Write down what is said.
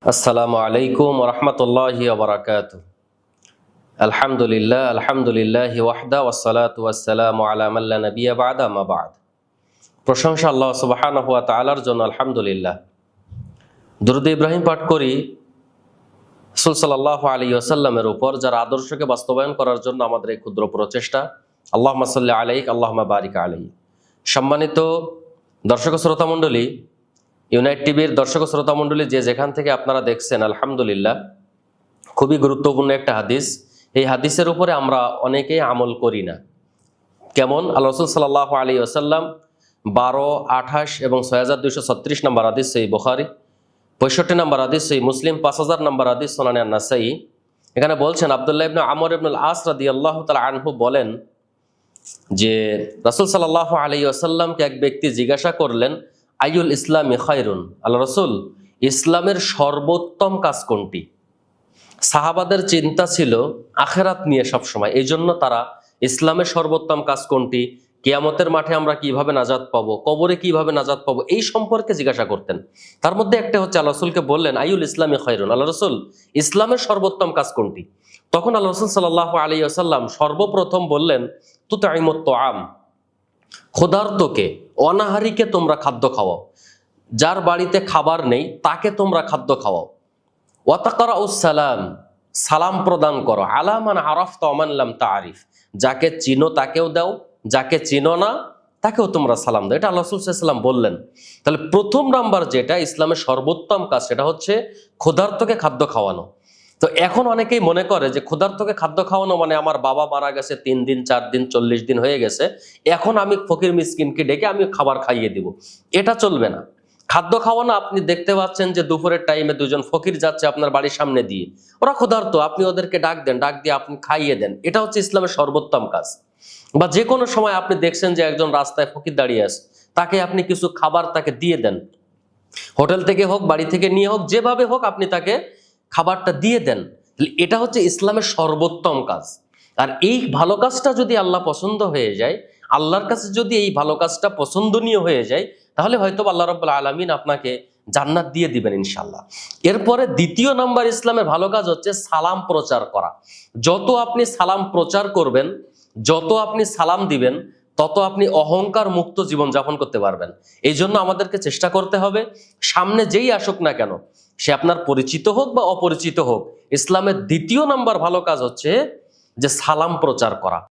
আসসালামু আলাইকুম রহমতুল্লাহি ওয়াবারাকাতুহু। আলহামদুলিল্লাহি ওয়াহদা ওয়াসসালাতু ওয়াসসালামু আলা মান লা নাবিয়্যা বা'দা, আম্মা বা'দ। প্রশংসা আল্লাহ সুবহানাহু ওয়া তাআলার জন্য। আলহামদুলিল্লাহ। দুরূদ ইব্রাহিম পাঠ করি রাসূল সাল্লাল্লাহু আলাইহি ওয়াসাল্লামের উপর, যার আদর্শকে বাস্তবায়ন করার জন্য আমাদের এই ক্ষুদ্র প্রচেষ্টা। আল্লাহুম্মা সাল্লি আলাইহি আল্লাহুম্মা বারিক আলাইহি। সম্মানিত দর্শক শ্রোতা মণ্ডলী, ইউনাইট টিভির দর্শক শ্রোতা মণ্ডলী, যে যেখান থেকে আপনারা দেখছেন, আলহামদুলিল্লাহ, খুবই গুরুত্বপূর্ণ একটা হাদিস। এই হাদিসের উপরে আমরা অনেকেই আমল করি না। কেমন? আল্লাহ রাসূল সাল্লাল্লাহু আলাইহি ওয়াসাল্লাম 12, 28 এবং 6236 নম্বর হাদিস সহিহ বুখারী, 65 নম্বর হাদিস সহিহ মুসলিম, 5000 নম্বর হাদিস সুনানে আন-নাসাঈ। এখানে বলছেন, আব্দুল্লাহ ইবনে আমর ইবনে আল-আস রাদিয়াল্লাহু তাআলা আনহু বলেন যে রাসূল সাল্লাল্লাহু আলাইহি ওয়াসাল্লামকে এক ব্যক্তি জিজ্ঞাসা করলেন, আইয়ুল ইসলামি খায়রুন, আল্লাহ রাসূল, ইসলামের সর্বোত্তম কাজ কোনটি? সাহাবাদের চিন্তা ছিল আখেরাত নিয়ে সবসময়, এই জন্য তারা ইসলামের সর্বোত্তম কাজ কোনটি, কিয়ামতের মাঠে আমরা কিভাবে নাজাত পাবো, কবরে কিভাবে নাজাত পাবো, এই সম্পর্কে জিজ্ঞাসা করতেন। তার মধ্যে একটা হচ্ছে, আল্লাহ রাসূলকে বললেন, আইয়ুল ইসলামি খায়রুন, আল্লাহ রাসূল, ইসলামের সর্বোত্তম কাজ কোনটি? তখন আল্লাহ রাসূল সাল্লাল্লাহু আলাইহি ওয়াসাল্লাম সর্বপ্রথম বললেন, তুতঈমুত তাআম, ক্ষুধার্তকে, অনাহারীকে তোমরা খাদ্য খাওয়াও, যার বাড়িতে খাবার নেই তাকে তোমরা খাদ্য খাওয়াও। ওয়াতাকরাউস সালাম, সালাম প্রদান করো, আলা মান আরাফতা ওয়া মান লাম তারিফ, যাকে চিনো তাকেও দাও, যাকে চিনো না তাকেও তোমরা সালাম দাও। এটা আল্লাহ রাসূল সাল্লাল্লাহু আলাইহি ওয়াসাল্লাম বললেন। তাহলে প্রথম নাম্বার যেটা ইসলামের সর্বোত্তম কাজ, সেটা হচ্ছে ক্ষুধার্তকে খাদ্য খাওয়ানো। তো এখন অনেকেই মনে করে যে ক্ষুধার্তকে খাদ্য খাওয়ানো মানে আমার বাবা মারা গেছে 3 দিন 4 দিন 40 দিন হয়ে গেছে, এখন আমি ফকির মিসকিনকে ডেকে আমি খাবার খাইয়ে দিব। এটা চলবে না। খাদ্য খাওয়ানো, আপনি দেখতে পাচ্ছেন যে দুপুরের টাইমে দুজন ফকির যাচ্ছে আপনার বাড়ির সামনে দিয়ে, ওরা ক্ষুধার্ত, আপনি ওদেরকে ডাক দেন, ডাক দিয়ে আপনি খাইয়ে দেন। এটা হচ্ছে ইসলামের সর্বোত্তম কাজ। বা যে কোনো সময় আপনি দেখছেন যে একজন রাস্তায় ফকির দাঁড়িয়ে আছে, তাকে আপনি কিছু খাবার তাকে দিয়ে দেন, হোটেল থেকে হোক, বাড়ি থেকে নিয়ে হোক, যেভাবে হোক আপনি তাকে খাবারটা দিয়ে দেন। এটা হচ্ছে ইসলামের সর্বোত্তম কাজ। আর এই ভালো কাজটা যদি আল্লাহ পছন্দ হয়ে যায়, আল্লাহর কাছে যদি এই ভালো কাজটা পছন্দনীয় হয়ে যায়, তাহলে হয়তো আল্লাহ রাব্বুল আলামিন আপনাকে জান্নাত দিয়ে দিবেন ইনশাআল্লাহ। এরপরে দ্বিতীয় নাম্বার ইসলামের ভালো কাজ হচ্ছে সালাম প্রচার করা। যত আপনি সালাম প্রচার করবেন, যত আপনি সালাম দিবেন, তত আপনি অহংকার মুক্ত জীবন যাপন করতে পারবেন। এই জন্য আমাদেরকে চেষ্টা করতে হবে, সামনে যেই আসুক না কেন, সে আপনার পরিচিত হোক বা অপরিচিত হোক, ইসলামের দ্বিতীয় নাম্বার ভালো কাজ হচ্ছে যে সালাম প্রচার করা।